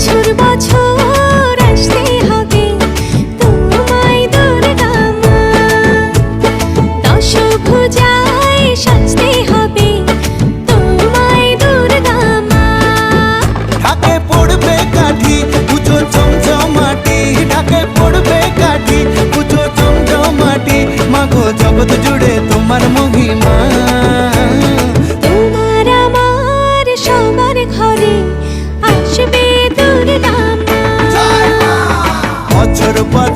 বছর বছর আসতে হবে তোমায় দুর্গা মা, দশভুজায় সাজতে হবে তোমায় দুর্গা মা। ঢাকে পড়বে কাঠি পুজো চমচমাটি, ঢাকে পড়বে কাঠি পুজো চমচমাটি, মাগো জগৎ জুড়ে তোমার মহিমা। তোমার আমার সবার ঘরে আসবে দুর্গা মা। বছর পর